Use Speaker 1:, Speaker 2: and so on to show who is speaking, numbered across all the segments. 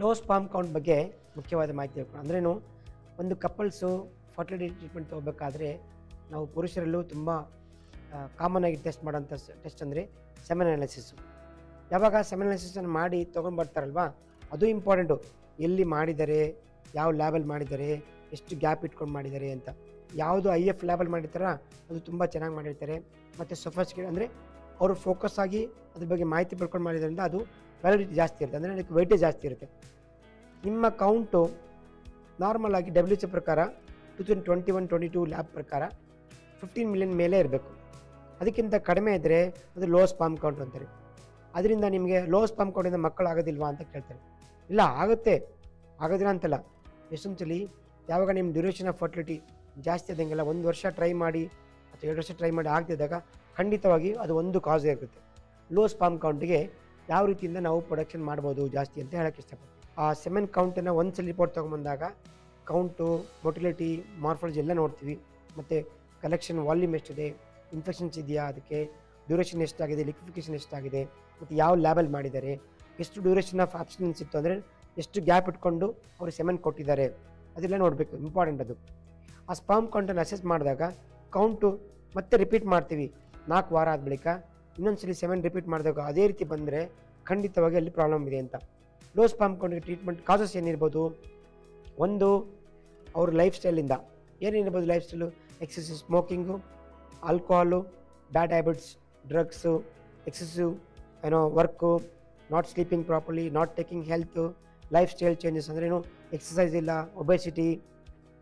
Speaker 1: Low spam count ಬಗ್ಗೆ ಮುಖ್ಯವಾದ ಮಾಹಿತಿ ತಿಳ್ಕೊಂಡು ಅಂದ್ರೇನು, ಒಂದು ಕಪಲ್ಸು ಫರ್ಟಿಲಿಟಿ ಟ್ರೀಟ್ಮೆಂಟ್ ತೊಗೋಬೇಕಾದ್ರೆ ನಾವು ಪುರುಷರಲ್ಲೂ ತುಂಬ ಕಾಮನ್ ಆಗಿ ಟೆಸ್ಟ್ ಮಾಡೋಂಥ ಟೆಸ್ಟ್ ಅಂದರೆ ಸೆಮೆನ್ ಅನಾಲಿಸಿಸು. ಯಾವಾಗ ಸೆಮೆನ್ ಅನಾಲಿಸಿಸನ್ನು ಮಾಡಿ ತೊಗೊಂಡು ಬರ್ತಾರಲ್ವ, ಅದು ಇಂಪಾರ್ಟೆಂಟು. ಎಲ್ಲಿ ಮಾಡಿದ್ದಾರೆ, ಯಾವ ಲ್ಯಾಬಲ್ಲಿ ಮಾಡಿದ್ದಾರೆ, ಎಷ್ಟು ಗ್ಯಾಪ್ ಇಟ್ಕೊಂಡು ಮಾಡಿದ್ದಾರೆ ಅಂತ. ಯಾವುದು IF ಲ್ಯಾಬಲ್ಲಿ ಮಾಡಿರ್ತಾರ ಅದು ತುಂಬ ಚೆನ್ನಾಗಿ ಮಾಡಿರ್ತಾರೆ. ಮತ್ತು ಸೊಫಿಸ್ಟಿಕೇಟೆಡ್ ಅಂದರೆ ಅವರು ಫೋಕಸ್ ಆಗಿ ಅದ್ರ ಬಗ್ಗೆ ಮಾಹಿತಿ ಪಡ್ಕೊಂಡು ಮಾಡಿದ್ರಿಂದ ಅದು ವ್ಯಾಲಿಡಿಟಿ ಜಾಸ್ತಿ ಇರುತ್ತೆ, ಅಂದರೆ ಅದಕ್ಕೆ ವೆಯ್ಟೇಜ್ ಜಾಸ್ತಿ ಇರುತ್ತೆ. ನಿಮ್ಮ ಕೌಂಟು ನಾರ್ಮಲ್ ಆಗಿ WHO ಪ್ರಕಾರ 2021-22 ಲ್ಯಾಬ್ ಪ್ರಕಾರ 15 ಮಿಲಿಯನ್ ಮೇಲೆ ಇರಬೇಕು. ಅದಕ್ಕಿಂತ ಕಡಿಮೆ ಇದ್ದರೆ ಅದು ಲೋ ಸ್ಪಾಮ್ ಕೌಂಟ್ ಅಂತಾರೆ. ಅದರಿಂದ ನಿಮಗೆ ಲೋ ಸ್ಪಾಮ್ ಕೌಂಟಿಂದ ಮಕ್ಕಳು ಆಗೋದಿಲ್ವಾ ಅಂತ ಕೇಳ್ತಾರೆ. ಇಲ್ಲ, ಆಗುತ್ತೆ, ಆಗೋದಿಲ್ಲ ಅಂತಲ್ಲ. ಎಷ್ಟೊಂದ್ಸಲಿ ಯಾವಾಗ ನಿಮ್ಮ ಡ್ಯೂರೇಷನ್ ಆಫ್ ಫರ್ಟಿಲಿಟಿ ಜಾಸ್ತಿ ಆದಂಗೆಲ್ಲ 1 ವರ್ಷ ಟ್ರೈ ಮಾಡಿ ಅಥವಾ 2 ವರ್ಷ ಟ್ರೈ ಮಾಡಿ ಆಗದಿದ್ದಾಗ ಖಂಡಿತವಾಗಿ ಅದು ಒಂದು ಕಾಸ್ ಇರುತ್ತೆ. ಲೋ ಸ್ಪಾಮ್ ಕೌಂಟಿಗೆ ಯಾವ ರೀತಿಯಿಂದ ನಾವು ಪ್ರೊಡಕ್ಷನ್ ಮಾಡ್ಬೋದು ಜಾಸ್ತಿ ಅಂತ ಹೇಳೋಕ್ಕೆ ಇಷ್ಟಪಡ್ತೀನಿ. ಆ ಸೆಮೆನ್ ಕೌಂಟನ್ನು ಒಂದ್ಸಲ ರಿಪೋರ್ಟ್ ತೊಗೊಂಬಂದಾಗ ಕೌಂಟು, ಮೊಟಿಲಿಟಿ, ಮಾರ್ಫಾಲಜಿ ಎಲ್ಲ ನೋಡ್ತೀವಿ. ಮತ್ತು ಕಲೆಕ್ಷನ್ ವಾಲ್ಯೂಮ್ ಎಷ್ಟಿದೆ, ಇನ್ಫೆಕ್ಷನ್ಸ್ ಇದೆಯಾ, ಅದಕ್ಕೆ ಡ್ಯೂರೇಷನ್ ಎಷ್ಟಾಗಿದೆ, ಲಿಕ್ವಿಫಿಕೇಷನ್ ಎಷ್ಟಾಗಿದೆ, ಮತ್ತು ಯಾವ ಲ್ಯಾಬಲ್ಲಿ ಮಾಡಿದ್ದಾರೆ, ಎಷ್ಟು ಡ್ಯೂರೇಷನ್ ಆಫ್ ಆಬ್ಸ್ಟಿನೆನ್ಸ್ ಇತ್ತು ಅಂದರೆ ಎಷ್ಟು ಗ್ಯಾಪ್ ಇಟ್ಕೊಂಡು ಅವರು ಸೆಮೆನ್ ಕೊಟ್ಟಿದ್ದಾರೆ, ಅದೆಲ್ಲ ನೋಡಬೇಕು, ಇಂಪಾರ್ಟೆಂಟ್ ಅದು. ಆ ಸ್ಪಾಮ್ ಕೌಂಟನ್ನು ಅಸೆಸ್ ಮಾಡಿದಾಗ ಕೌಂಟು ಮತ್ತೆ ರಿಪೀಟ್ ಮಾಡ್ತೀವಿ 4 ವಾರ ಆದ ಬಳಿಕ. ಇನ್ನೊಂದ್ಸಲಿ ಸೆಮೆನ್ ರಿಪೀಟ್ ಮಾಡಿದಾಗ ಅದೇ ರೀತಿ ಬಂದರೆ ಖಂಡಿತವಾಗಿ ಅಲ್ಲಿ ಪ್ರಾಬ್ಲಮ್ ಇದೆ ಅಂತ. ಲೋ ಸ್ಪಾಮ್ ಕೌಂಟಿಗೆ ಟ್ರೀಟ್ಮೆಂಟ್ ಕಾಸಸ್ ಏನಿರ್ಬೋದು, ಒಂದು ಅವ್ರ ಲೈಫ್ ಸ್ಟೈಲಿಂದ ಏನಿರ್ಬೋದು. Lifestyle excessive smoking, alcohol, bad habits, drugs, excessive work, not sleeping properly, not taking health, lifestyle changes ಅಂದ್ರೇನು, ಎಕ್ಸಸೈಸ್ ಇಲ್ಲ, ಒಬೆಸಿಟಿ,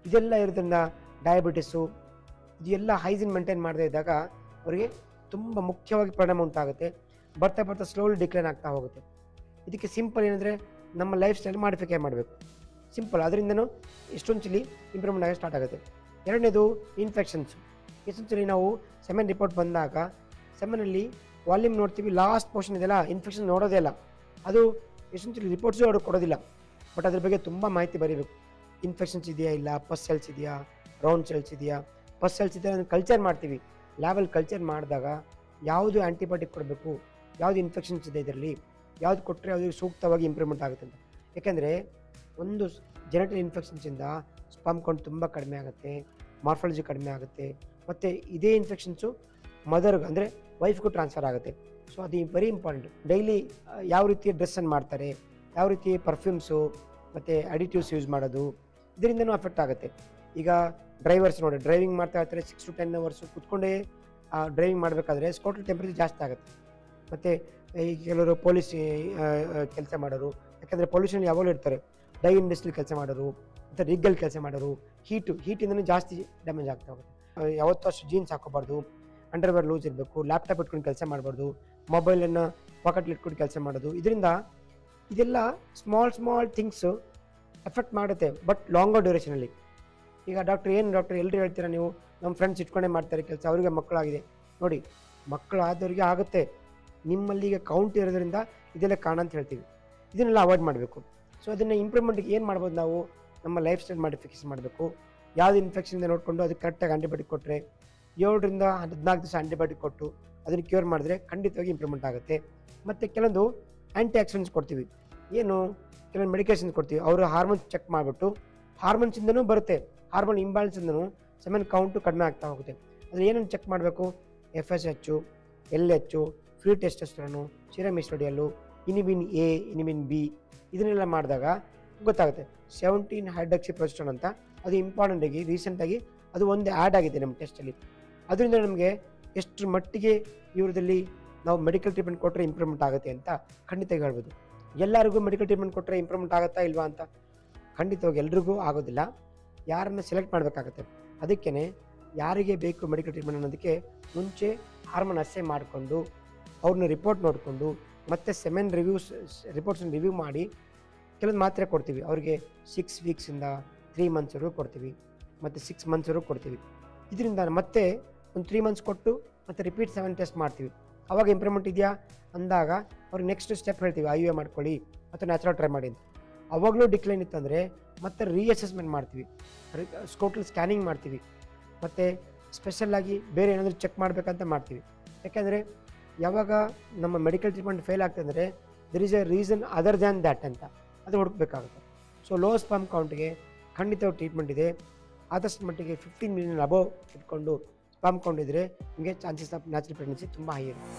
Speaker 1: ಇದೆಲ್ಲ ಇರೋದ್ರಿಂದ ಡಯಾಬಿಟಿಸು, ಇದೆಲ್ಲ ಹೈಜಿನ್ ಮೇಂಟೈನ್ ಮಾಡದೇ ಇದ್ದಾಗ ಅವರಿಗೆ ತುಂಬ ಮುಖ್ಯವಾಗಿ ಪರಿಣಾಮ ಉಂಟಾಗುತ್ತೆ. ಬರ್ತಾ ಬರ್ತಾ ಸ್ಲೋಲಿ ಡಿಕ್ಲೈನ್ ಆಗ್ತಾ ಹೋಗುತ್ತೆ. ಇದಕ್ಕೆ ಸಿಂಪಲ್ ಏನಂದರೆ ನಮ್ಮ ಲೈಫ್ ಸ್ಟೈಲ್ ಮಾಡಿಫಿಕೈ ಮಾಡಬೇಕು, ಸಿಂಪಲ್. ಅದರಿಂದನೂ ಎಷ್ಟೊಂದ್ಸಲಿ ಇಂಪ್ರೂವ್ಮೆಂಟ್ ಆಗಿ ಸ್ಟಾರ್ಟ್ ಆಗುತ್ತೆ. ಎರಡನೇದು ಇನ್ಫೆಕ್ಷನ್ಸು. ಎಷ್ಟೊಂದ್ಸಲಿ ನಾವು ಸೆಮೆನ್ ರಿಪೋರ್ಟ್ ಬಂದಾಗ ಸೆಮೆನಲ್ಲಿ ವಾಲ್ಯೂಮ್ ನೋಡ್ತೀವಿ, ಲಾಸ್ಟ್ ಪೋರ್ಷನ್ ಇದೆಲ್ಲ ಇನ್ಫೆಕ್ಷನ್ ನೋಡೋದೇ ಇಲ್ಲ. ಅದು ಎಷ್ಟೊಂದ್ಸಲಿ ರಿಪೋರ್ಟ್ಸು ಅವ್ರಿಗೆ ಕೊಡೋದಿಲ್ಲ. ಬಟ್ ಅದ್ರ ಬಗ್ಗೆ ತುಂಬ ಮಾಹಿತಿ ಬರೀಬೇಕು. ಇನ್ಫೆಕ್ಷನ್ಸ್ ಇದೆಯಾ, ಇಲ್ಲ ಪಸ್ ಸೆಲ್ಸ್ ಇದೆಯಾ, ರೌಂಡ್ ಸೆಲ್ಸ್ ಇದೆಯಾ. ಪಸ್ ಸೆಲ್ಸ್ ಇದೆಯಾ ಅದನ್ನು ಕಲ್ಚರ್ ಮಾಡ್ತೀವಿ. ಲ್ಯಾಬಲ್ಲಿ ಕಲ್ಚರ್ ಮಾಡಿದಾಗ ಯಾವುದು ಆ್ಯಂಟಿಬಯೋಟಿಕ್ ಕೊಡಬೇಕು, ಯಾವುದು ಇನ್ಫೆಕ್ಷನ್ಸ್ ಇದೆ ಇದರಲ್ಲಿ, ಯಾವುದು ಕೊಟ್ಟರೆ ಅದು ಸೂಕ್ತವಾಗಿ ಇಂಪ್ರೂವ್ಮೆಂಟ್ ಆಗುತ್ತೆ ಅಂತ. ಯಾಕೆಂದರೆ ಒಂದು ಜೆನೆಟಿಕ್ ಇನ್ಫೆಕ್ಷನ್ಸಿಂದ ಸ್ಪಾಮ್ ಕೌಂಟ್ ತುಂಬ ಕಡಿಮೆ ಆಗುತ್ತೆ, ಮಾರ್ಫಾಲಜಿ ಕಡಿಮೆ ಆಗುತ್ತೆ, ಮತ್ತು ಇದೇ ಇನ್ಫೆಕ್ಷನ್ಸು ಮದರ್ಗೆ ಅಂದರೆ ವೈಫ್ಗೂ ಟ್ರಾನ್ಸ್ಫರ್ ಆಗುತ್ತೆ. ಸೊ ಅದು ವೆರಿ ಇಂಪಾರ್ಟೆಂಟ್. ಡೈಲಿ ಯಾವ ರೀತಿ ಡ್ರೆಸ್ಸನ್ನು ಮಾಡ್ತಾರೆ, ಯಾವ ರೀತಿ ಪರ್ಫ್ಯೂಮ್ಸು ಮತ್ತು ಅಡಿಟಿವ್ಸ್ ಯೂಸ್ ಮಾಡೋದು, ಇದರಿಂದನೂ ಅಫೆಕ್ಟ್ ಆಗುತ್ತೆ. ಈಗ ಡ್ರೈವರ್ಸ್ ನೋಡಿ, ಡ್ರೈವಿಂಗ್ ಮಾಡ್ತಾ ಇರ್ತಾರೆ 6 to 10 hours ಕೂತ್ಕೊಂಡೇ ಡ್ರೈವಿಂಗ್ ಮಾಡಬೇಕಾದ್ರೆ ಸ್ಕೋಟಲ್ ಟೆಂಪ್ರೇಚರ್ ಜಾಸ್ತಿ ಆಗುತ್ತೆ. ಮತ್ತು ಈ ಕೆಲವರು ಪೊಲೀಸ್ ಕೆಲಸ ಮಾಡೋರು, ಯಾಕಂದರೆ ಪೊಲ್ಯೂಷನ್ ಯಾವಾಗಲೂ ಇರ್ತಾರೆ, ಡೈ ಇಂಡಸ್ಟ್ರಿ ಕೆಲಸ ಮಾಡೋರು ಮತ್ತು ರಿಗ್ಗಲ್ಲಿ ಕೆಲಸ ಮಾಡೋರು, ಹೀಟಿಂದನೂ ಜಾಸ್ತಿ ಡ್ಯಾಮೇಜ್ ಆಗ್ತಾ ಹೋಗುತ್ತೆ. ಯಾವತ್ತೂ ಅಷ್ಟು ಜೀನ್ಸ್ ಹಾಕೋಬಾರ್ದು, ಅಂಡರ್ವೇರ್ ಲೂಸ್ ಇರಬೇಕು, ಲ್ಯಾಪ್ಟಾಪ್ ಇಟ್ಕೊಂಡು ಕೆಲಸ ಮಾಡಬಾರ್ದು, ಮೊಬೈಲನ್ನು ಪಾಕೆಟ್ಲಿ ಇಟ್ಕೊಂಡು ಕೆಲಸ ಮಾಡೋದು. ಇದರಿಂದ ಇದೆಲ್ಲ ಸ್ಮಾಲ್ ಥಿಂಗ್ಸು ಎಫೆಕ್ಟ್ ಮಾಡುತ್ತೆ, ಬಟ್ ಲಾಂಗರ್ ಡ್ಯೂರೇಷನಲ್ಲಿ. ಈಗ ಡಾಕ್ಟ್ರ್ ಎಲ್ಲರೂ ಹೇಳ್ತೀರಾ ನೀವು, ನಮ್ಮ ಫ್ರೆಂಡ್ಸ್ ಇಟ್ಕೊಂಡೇ ಮಾಡ್ತಾರೆ ಕೆಲಸ, ಅವರಿಗೆ ಮಕ್ಕಳಾಗಿದೆ. ನೋಡಿ, ಮಕ್ಕಳಾದವರಿಗೆ ಆಗುತ್ತೆ, ನಿಮ್ಮಲ್ಲಿ ಈಗ ಕೌಂಟ್ ಇರೋದ್ರಿಂದ ಇದೆಲ್ಲ ಕಾರಣ ಅಂತ ಹೇಳ್ತೀವಿ. ಇದನ್ನೆಲ್ಲ ಅವಾಯ್ಡ್ ಮಾಡಬೇಕು. ಸೊ ಅದನ್ನು ಇಂಪ್ರೂವ್ಮೆಂಟ್ಗೆ ಏನು ಮಾಡ್ಬೋದು ನಾವು, ನಮ್ಮ ಲೈಫ್ ಸ್ಟೈಲ್ ಮಾಡಿಫಿಕೇಷನ್ ಮಾಡಬೇಕು. ಯಾವುದು ಇನ್ಫೆಕ್ಷನ್ದ ನೋಡಿಕೊಂಡು ಅದಕ್ಕೆ ಕರೆಕ್ಟಾಗಿ ಆಂಟಿಬಯೋಟಿಕ್ ಕೊಟ್ಟರೆ, 7 ರಿಂದ 14 ದಿವಸ ಆಂಟಿಬಯೋಟಿಕ್ ಕೊಟ್ಟು ಅದನ್ನು ಕ್ಯೂರ್ ಮಾಡಿದ್ರೆ ಖಂಡಿತವಾಗಿ ಇಂಪ್ರೂವ್ಮೆಂಟ್ ಆಗುತ್ತೆ. ಮತ್ತು ಕೆಲವೊಂದು ಆ್ಯಂಟಿ ಆಕ್ಸಿಡೆಂಟ್ಸ್ ಕೊಡ್ತೀವಿ, ಏನು ಕೆಲವೊಂದು ಮೆಡಿಕೇಷನ್ಸ್ ಕೊಡ್ತೀವಿ. ಅವರು ಹಾರ್ಮೋನ್ಸ್ ಚೆಕ್ ಮಾಡಿಬಿಟ್ಟು, ಹಾರ್ಮೋನ್ಸಿಂದನೂ ಬರುತ್ತೆ, ಹಾರ್ಮೋನ್ ಇಂಬ್ಯಾಲೆನ್ಸಿಂದನೂ ಸೆಮೆನ್ ಕೌಂಟು ಕಡಿಮೆ ಆಗ್ತಾ ಹೋಗುತ್ತೆ. ಅದು ಏನೇನು ಚೆಕ್ ಮಾಡಬೇಕು, FSH, LH, free testosterone, serum estradiol, inhibin A, inhibin B, ಇದನ್ನೆಲ್ಲ ಮಾಡಿದಾಗ ಗೊತ್ತಾಗುತ್ತೆ. 17 ಹೈಡ್ರಾಕ್ಸಿಪ್ರೋಸ್ಟೋನ್ ಅಂತ ಅದು ಇಂಪಾರ್ಟೆಂಟಾಗಿ ರೀಸೆಂಟಾಗಿ ಅದು ಒಂದು ಆ್ಯಡ್ ಆಗಿದೆ ನಮ್ಮ ಟೆಸ್ಟಲ್ಲಿ. ಅದರಿಂದ ನಮಗೆ ಎಷ್ಟು ಮಟ್ಟಿಗೆ ಇವ್ರದಲ್ಲಿ ನಾವು ಮೆಡಿಕಲ್ ಟ್ರೀಟ್ಮೆಂಟ್ ಕೊಟ್ಟರೆ ಇಂಪ್ರೂವ್ಮೆಂಟ್ ಆಗುತ್ತೆ ಅಂತ ಖಂಡಿತವಾಗಿ ಹೇಳ್ಬೋದು. ಎಲ್ಲರಿಗೂ ಮೆಡಿಕಲ್ ಟ್ರೀಟ್ಮೆಂಟ್ ಕೊಟ್ಟರೆ ಇಂಪ್ರೂವ್ಮೆಂಟ್ ಆಗುತ್ತಾ ಇಲ್ವಾ ಅಂತ ಖಂಡಿತವಾಗಿ ಎಲ್ರಿಗೂ ಆಗೋದಿಲ್ಲ. ಯಾರನ್ನು ಸೆಲೆಕ್ಟ್ ಮಾಡಬೇಕಾಗತ್ತೆ. ಅದಕ್ಕೇ ಯಾರಿಗೆ ಬೇಕು ಮೆಡಿಕಲ್ ಟ್ರೀಟ್ಮೆಂಟ್ ಅನ್ನೋದಕ್ಕೆ ಮುಂಚೆ ಹಾರ್ಮೋನ್ ಅಸೆ ಮಾಡಿಕೊಂಡು ಅವ್ರನ್ನ ರಿಪೋರ್ಟ್ ನೋಡಿಕೊಂಡು ಮತ್ತು ಸೆಮೆನ್ ರಿಪೋರ್ಟ್ಸನ್ನು ರಿವ್ಯೂ ಮಾಡಿ ಕೆಲವೊಂದು ಮಾತ್ರೆ ಕೊಡ್ತೀವಿ. ಅವ್ರಿಗೆ 6 ವೀಕ್ಸಿಂದ 3 ಮಂತ್ಸ್ವರೆಗೂ ಕೊಡ್ತೀವಿ, ಮತ್ತು 6 ಮಂತ್ಸ್ವರೆಗೂ ಕೊಡ್ತೀವಿ. ಇದರಿಂದ ಮತ್ತೆ ಒಂದು 3 ಮಂತ್ಸ್ ಕೊಟ್ಟು ಮತ್ತು ರಿಪೀಟ್ 7 ಟೆಸ್ಟ್ ಮಾಡ್ತೀವಿ. ಆವಾಗ ಇಂಪ್ರೂವ್ಮೆಂಟ್ ಇದೆಯಾ ಅಂದಾಗ ಅವ್ರಿಗೆ ನೆಕ್ಸ್ಟ್ ಸ್ಟೆಪ್ ಹೇಳ್ತೀವಿ, IUI ಮಾಡ್ಕೊಳ್ಳಿ ಮತ್ತು ನ್ಯಾಚುರಲ್ ಟ್ರೈ ಮಾಡಿ ಅಂತ. ಅವಾಗಲೂ ಡಿಕ್ಲೈನ್ ಇತ್ತಂದರೆ ಮತ್ತೆ ರೀಅಸೆಸ್ಮೆಂಟ್ ಮಾಡ್ತೀವಿ, ಸ್ಕೋಟಲ್ ಸ್ಕ್ಯಾನಿಂಗ್ ಮಾಡ್ತೀವಿ, ಮತ್ತು ಸ್ಪೆಷಲ್ಲಾಗಿ ಬೇರೆ ಏನಾದರೂ ಚೆಕ್ ಮಾಡಬೇಕಂತ ಮಾಡ್ತೀವಿ. ಯಾಕೆಂದರೆ ಯಾವಾಗ ನಮ್ಮ ಮೆಡಿಕಲ್ ಟ್ರೀಟ್ಮೆಂಟ್ ಫೇಲ್ ಆಗ್ತಂದರೆ there is a reason other than that ಅಂತ. ಅದು ಹುಡುಕಬೇಕಾಗುತ್ತೆ. ಸೊ ಲೋ ಸ್ಪರ್ಮ್ ಕೌಂಟ್ಗೆ ಖಂಡಿತವಾಗಿ ಟ್ರೀಟ್ಮೆಂಟ್ ಇದೆ. ಆದಷ್ಟು ಮಟ್ಟಿಗೆ 15 ಮಿಲಿಯನ್ ಅಬೋವ್ ಇಟ್ಕೊಂಡು ಸ್ಪರ್ಮ್ ಕೌಂಟ್ ಇದ್ದರೆ ನಿಮಗೆ ಚಾನ್ಸಸ್ ಆಫ್ ನ್ಯಾಚುರಲ್ ಪ್ರೆಗ್ನೆನ್ಸಿ ತುಂಬ ಹೈ ಇರುತ್ತೆ.